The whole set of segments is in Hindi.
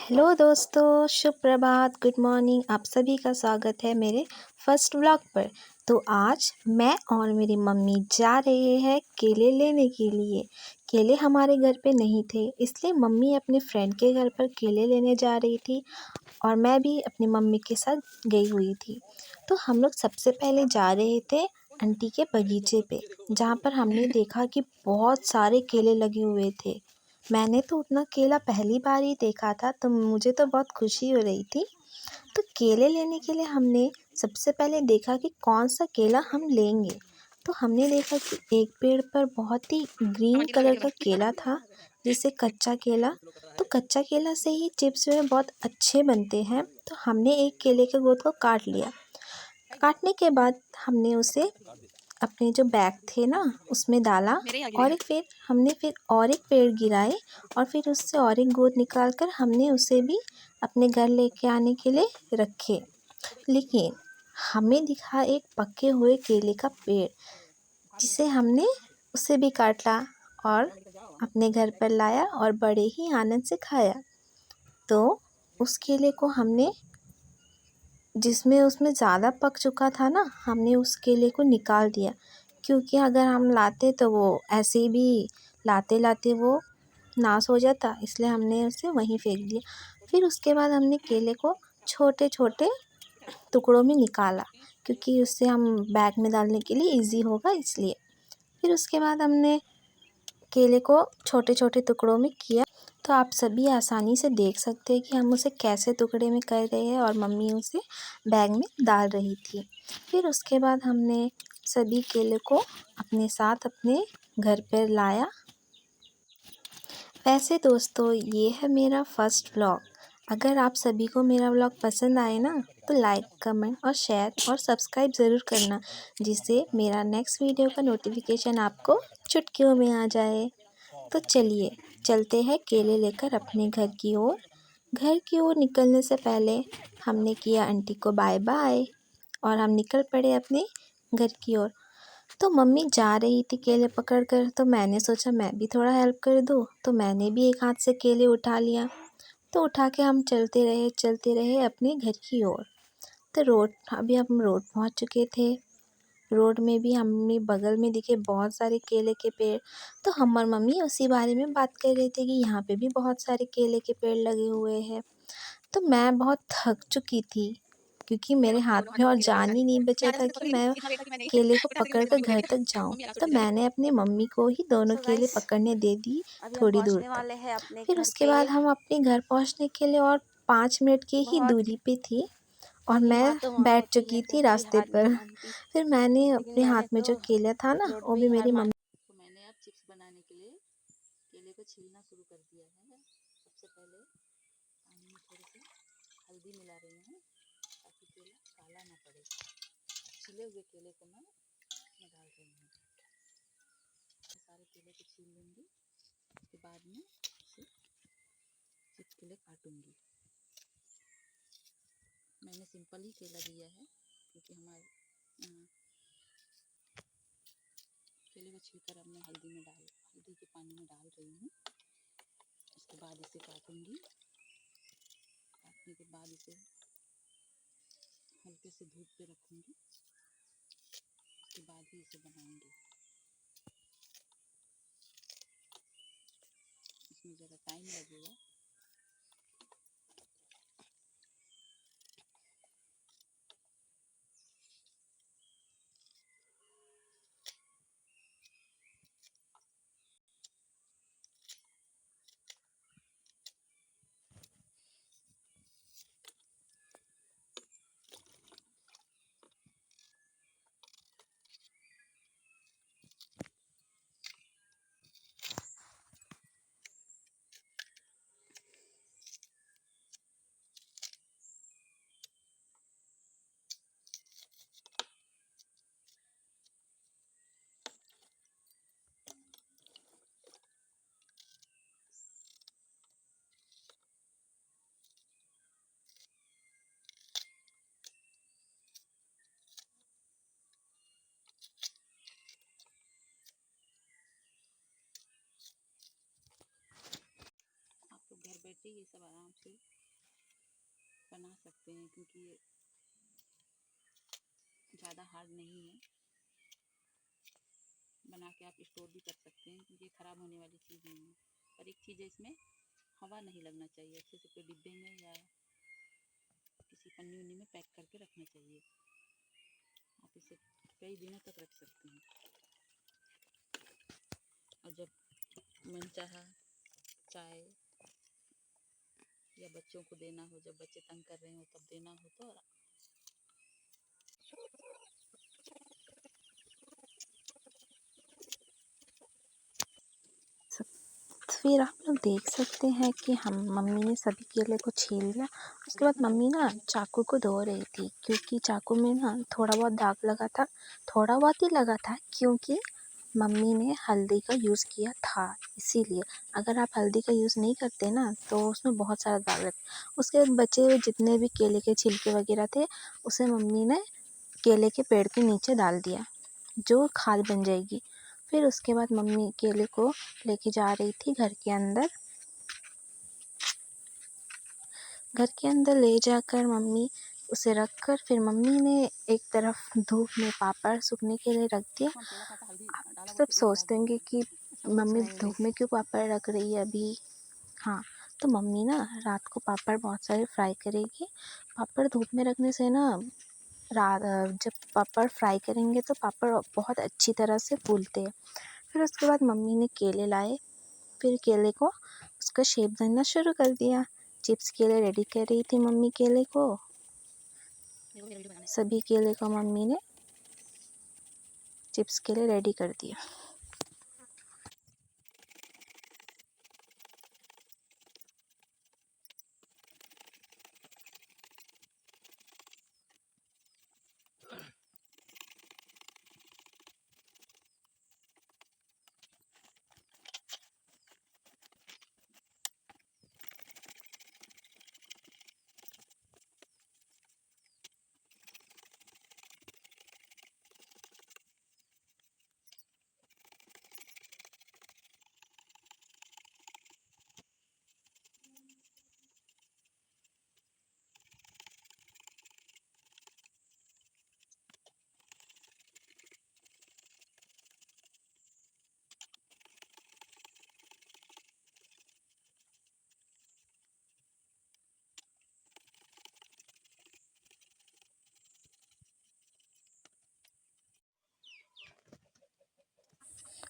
हेलो दोस्तों, शुभ प्रभात, गुड मॉर्निंग। आप सभी का स्वागत है मेरे फर्स्ट व्लॉग पर। तो आज मैं और मेरी मम्मी जा रहे हैं केले लेने के लिए। केले हमारे घर पे नहीं थे, इसलिए मम्मी अपने फ्रेंड के घर पर केले लेने जा रही थी और मैं भी अपनी मम्मी के साथ गई हुई थी। तो हम लोग सबसे पहले जा रहे थे आंटी के बगीचे पे, जहाँ पर हमने देखा कि बहुत सारे केले लगे हुए थे। मैंने तो उतना केला पहली बार ही देखा था, तो मुझे तो बहुत खुशी हो रही थी। तो केले लेने के लिए हमने सबसे पहले देखा कि कौन सा केला हम लेंगे। तो हमने देखा कि एक पेड़ पर बहुत ही ग्रीन कलर का केला था, जिसे कच्चा केला। तो कच्चा केला से ही चिप्स जो है बहुत अच्छे बनते हैं। तो हमने एक केले के गोद को काट लिया। काटने के बाद हमने उसे अपने जो बैग थे ना उसमें डाला और फिर और एक पेड़ गिराए और फिर उससे और एक गोद निकाल कर हमने उसे भी अपने घर लेके आने के लिए रखे। लेकिन हमें दिखा एक पके हुए केले का पेड़, जिसे हमने उसे भी काटा और अपने घर पर लाया और बड़े ही आनंद से खाया। तो उस केले को हमने जिसमें उसमें ज़्यादा पक चुका था ना, हमने उस केले को निकाल दिया, क्योंकि अगर हम लाते तो वो ऐसे ही भी लाते लाते वो नाश हो जाता, इसलिए हमने उसे वहीं फेंक दिया। फिर उसके बाद हमने केले को छोटे छोटे टुकड़ों में निकाला, क्योंकि उससे हम बैग में डालने के लिए इजी होगा इसलिए। फिर उसके बाद हमने केले को छोटे छोटे टुकड़ों में किया। तो आप सभी आसानी से देख सकते हैं कि हम उसे कैसे टुकड़े में कर रहे हैं और मम्मी उसे बैग में डाल रही थी। फिर उसके बाद हमने सभी केले को अपने साथ अपने घर पर लाया। वैसे दोस्तों, ये है मेरा फर्स्ट व्लॉग। अगर आप सभी को मेरा व्लॉग पसंद आए ना, तो लाइक, कमेंट और शेयर और सब्सक्राइब ज़रूर करना, जिससे मेरा नेक्स्ट वीडियो का नोटिफिकेशन आपको चुटकियों में आ जाए। तो चलिए चलते हैं केले लेकर अपने घर की ओर। घर की ओर निकलने से पहले हमने किया आंटी को बाय बाय और हम निकल पड़े अपने घर की ओर। तो मम्मी जा रही थी केले पकड़ कर, तो मैंने सोचा मैं भी थोड़ा हेल्प कर दूँ, तो मैंने भी एक हाथ से केले उठा लिया। तो उठा के हम चलते रहे अपने घर की ओर। तो अभी हम रोड पहुँच चुके थे। रोड में भी हमें बगल में दिखे बहुत सारे केले के पेड़। तो हम और मम्मी उसी बारे में बात कर रहे थे कि यहाँ पे भी बहुत सारे केले के पेड़ लगे हुए हैं। तो मैं बहुत थक चुकी थी, क्योंकि मेरे हाथ में और जान ही नहीं बचा था कि मैं केले को पकड़ कर घर तक जाऊं। तो मैंने अपनी मम्मी को ही दोनों सो केले गाइस, पकड़ने दे दी अभी हम थोड़ी दूर पहुंचने तक। वाले हैं अपने फिर घर उसके पे। बाद हम अपने घर पहुंचने के लिए और 5 मिनट की ही बहुत दूरी पे थी और बड़ी मैं बात वहाँ बैठ होती है, चुकी थी कोई रास्ते हार नहीं पर। मानती। फिर मैंने लेकिन अपने मैंने हाथ में तो जो केला था ना, रोड वो पे भी ही हार मेरी मान। मम्मी तो मैंने अब चिप्स बनाने के लिए केले को छीलना शुरू कर दिया है। सबसे पहले पानी में थोड़ी सी हल्दी मिला रही हूँ, ताकि केला काला ना पड़े। छिले हुए केले को मैं डाल रही हूँ। सारे केले को छील लूँगी, उसके बाद में इसे चिप्स के लिए काटूँगी। मैंने सिंपल ही केला दिया है, क्योंकि हमारे केले को छीलकर अब मैं हल्दी के पानी में डाल रही हूँ। उसके बाद इसे काटूँगी। काटने के बाद इसे हल्के से धूप पे रखूँगी, उसके बाद ही इसे बनाऊँगी। इसमें ज़रा टाइम लगेगा। बच्चे ये सब आराम से बना सकते हैं, क्योंकि ये ज़्यादा हार्ड नहीं है। बना के आप स्टोर भी कर सकते हैं, क्योंकि ये ख़राब होने वाली चीज़ नहीं है। पर एक चीज़ है, इसमें हवा नहीं लगना चाहिए। अच्छे से कोई डिब्बे में या किसी पन्नी उन्नी में पैक करके रखना चाहिए। आप इसे कई दिनों तक रख सकते हैं, और जब मन चाहा चाय या बच्चों को देना हो, जब बच्चे तंग कर रहे हो तब देना हो तो फिर आप लोग देख सकते हैं कि हम मम्मी ने सभी केले को छील लिया। उसके बाद मम्मी ना चाकू को धो रही थी, क्योंकि चाकू में ना थोड़ा बहुत दाग लगा था। थोड़ा बहुत ही लगा था, क्योंकि मम्मी ने हल्दी का यूज़ किया था, इसीलिए। अगर आप हल्दी का यूज़ नहीं करते ना तो उसमें बहुत सारा दाग लगता। उसके बाद बचे हुए जितने भी केले के छिलके वगैरह थे, उसे मम्मी ने केले के पेड़ के नीचे डाल दिया, जो खाद बन जाएगी। फिर उसके बाद मम्मी केले को लेके जा रही थी घर के अंदर। घर के अंदर ले जाकर मम्मी उसे रख कर, फिर मम्मी ने एक तरफ धूप में पापड़ सूखने के लिए रख दिया। आप सब सोचते होंगे कि मम्मी धूप में क्यों पापड़ रख रही है अभी। हाँ, तो मम्मी ना रात को पापड़ बहुत सारे फ्राई करेगी। पापड़ धूप में रखने से ना जब पापड़ फ्राई करेंगे तो पापड़ बहुत अच्छी तरह से फूलते हैं। फिर उसके बाद मम्मी ने केले लाए, फिर केले को उसका शेप देना शुरू कर दिया। चिप्स के लिए रेडी कर रही थी मम्मी केले को। सभी केले को मम्मी ने चिप्स के लिए रेडी कर दिया।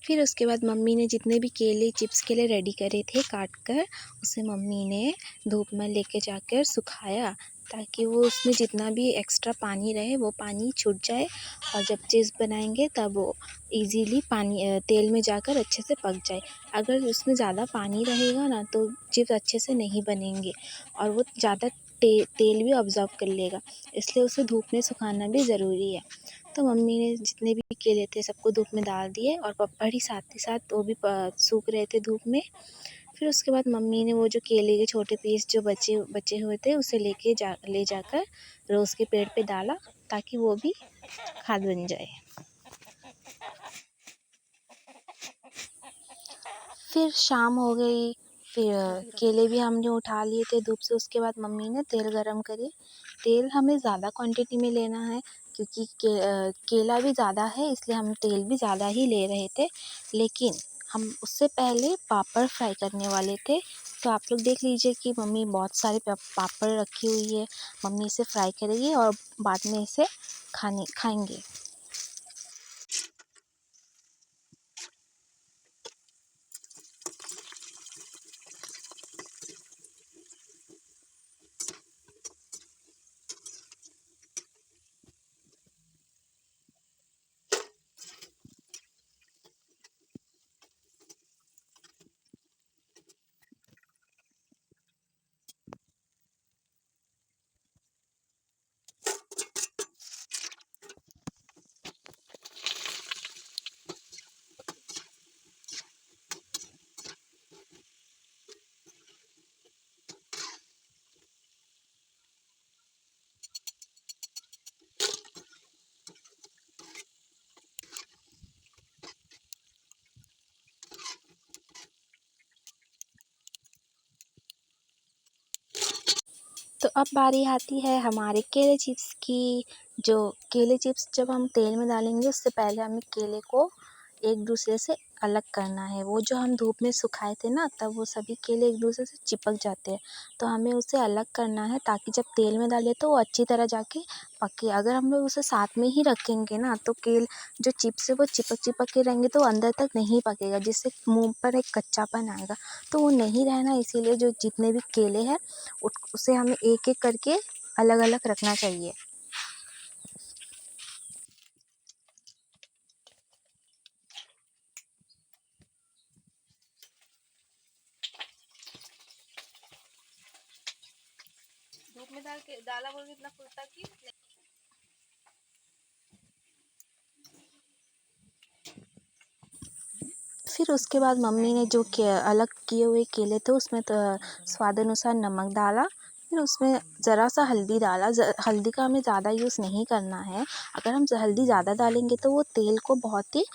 फिर उसके बाद मम्मी ने जितने भी केले चिप्स के लिए रेडी करे थे काट कर, उसे मम्मी ने धूप में लेके जाकर सुखाया, ताकि वो उसमें जितना भी एक्स्ट्रा पानी रहे वो पानी छूट जाए, और जब चिप्स बनाएंगे तब वो इजीली तेल में जाकर अच्छे से पक जाए। अगर उसमें ज़्यादा पानी रहेगा ना तो चिप्स अच्छे से नहीं बनेंगे, और वो ज़्यादा तेल भी ऑब्ज़र्व कर लेगा, इसलिए उसे धूप में सुखाना भी ज़रूरी है। तो मम्मी ने जितने भी केले थे सबको धूप में डाल दिए, और पापड़ ही साथ ही साथ वो भी सूख रहे थे धूप में। फिर उसके बाद मम्मी ने वो जो केले के छोटे पीस जो बचे हुए थे उसे ले जाकर रोज़ के पेड़ पे डाला, ताकि वो भी खाद बन जाए। फिर शाम हो गई, फिर केले भी हमने उठा लिए थे धूप से। उसके बाद मम्मी ने तेल गरम करे। तेल हमें ज़्यादा क्वांटिटी में लेना है, क्योंकि केला भी ज़्यादा है, इसलिए हम तेल भी ज़्यादा ही ले रहे थे। लेकिन हम उससे पहले पापड़ फ्राई करने वाले थे, तो आप लोग देख लीजिए कि मम्मी बहुत सारे पापड़ रखी हुई है। मम्मी इसे फ्राई करेगी और बाद में इसे खाएंगे। तो अब बारी आती है हमारे केले चिप्स की। जो केले चिप्स जब हम तेल में डालेंगे उससे पहले हमें केले को एक दूसरे से अलग करना है। वो जो हम धूप में सुखाए थे ना, तब वो सभी केले एक दूसरे से चिपक जाते हैं, तो हमें उसे अलग करना है ताकि जब तेल में डालें तो वो अच्छी तरह जाके पके। अगर हम लोग उसे साथ में ही रखेंगे ना तो जो चिप्स है वो चिपक चिपक के रहेंगे तो अंदर तक नहीं पकेगा, जिससे मुँह पर एक कच्चापन आएगा। तो वो नहीं रहना, इसीलिए जो जितने भी केले हैं उसे हमें एक एक करके अलग अलग रखना चाहिए। धूप में डाला बोल के इतना फूलता की। फिर उसके बाद मम्मी ने जो अलग किए हुए केले थे उसमें तो स्वाद अनुसार नमक डाला। फिर उसमें ज़रा सा हल्दी डाला। हल्दी का हमें ज़्यादा यूज़ नहीं करना है। अगर हम हल्दी ज़्यादा डालेंगे तो वो तेल को बहुत ही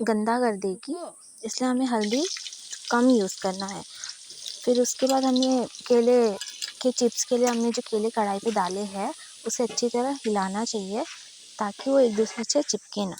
गंदा कर देगी, इसलिए हमें हल्दी कम यूज़ करना है। फिर उसके बाद हमने केले के चिप्स के लिए हमने जो केले कढ़ाई पे डाले हैं उसे अच्छी तरह हिलाना चाहिए ताकि वो एक दूसरे से चिपके ना।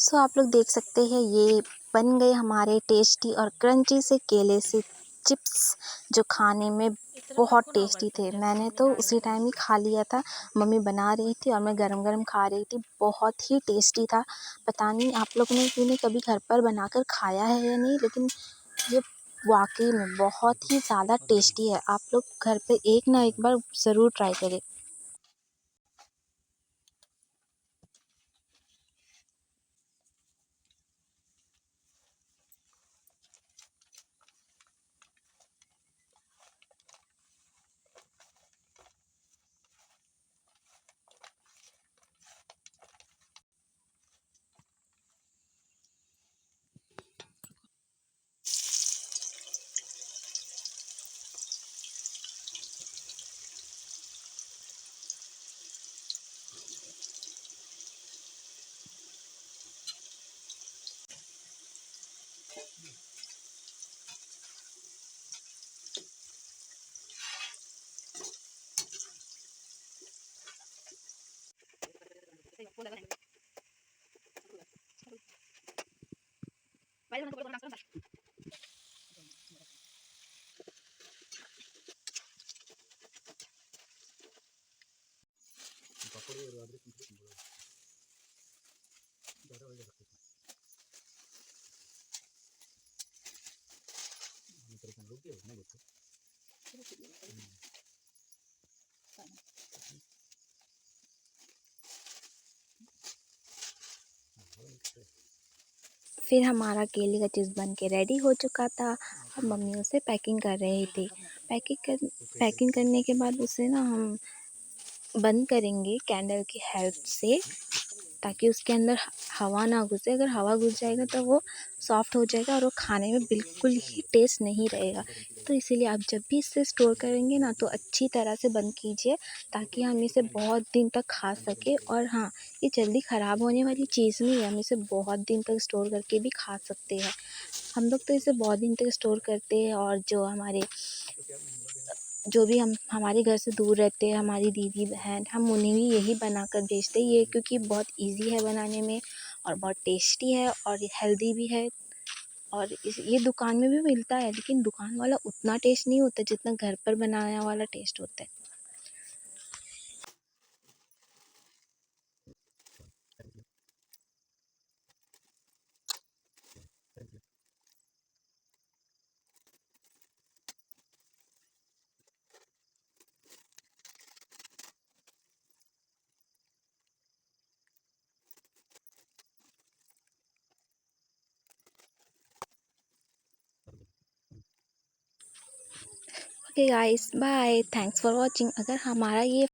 सो आप लोग देख सकते हैं ये बन गए हमारे टेस्टी और क्रंची से केले से चिप्स, जो खाने में बहुत टेस्टी थे। मैंने तो उसी टाइम ही खा लिया था। मम्मी बना रही थी और मैं गरम गरम खा रही थी। बहुत ही टेस्टी था। पता नहीं आप लोगों ने कभी घर पर बनाकर खाया है या नहीं, लेकिन ये वाकई में बहुत ही ज़्यादा टेस्टी है। आप लोग घर पे एक ना एक बार ज़रूर ट्राई करें। फिर हमारा केले का चिप्स बन के रेडी हो चुका था। अब मम्मी उसे पैकिंग कर रही थी। पैकिंग करने के बाद उसे ना हम बंद करेंगे कैंडल की हेल्प से, ताकि उसके अंदर हवा ना घुसे। अगर हवा घुस जाएगा तो वो सॉफ्ट हो जाएगा और वो खाने में बिल्कुल ही टेस्ट नहीं रहेगा। तो इसीलिए आप जब भी इसे स्टोर करेंगे ना तो अच्छी तरह से बंद कीजिए, ताकि हम इसे बहुत दिन तक खा सकें। और हाँ, ये जल्दी ख़राब होने वाली चीज़ नहीं है, हम इसे बहुत दिन तक स्टोर करके भी खा सकते हैं। हम लोग तो इसे बहुत दिन तक स्टोर करते हैं, और जो भी हमारे घर से दूर रहते हैं, हमारी दीदी बहन, हम उन्हें भी यही बनाकर भेजते हैं। ये क्योंकि बहुत ईज़ी है बनाने में और बहुत टेस्टी है और हेल्दी भी है। और ये दुकान में भी मिलता है, लेकिन दुकान वाला उतना टेस्ट नहीं होता जितना घर पर बनाया वाला टेस्ट होता है। Okay guys, bye, thanks for watching. अगर हमारा ये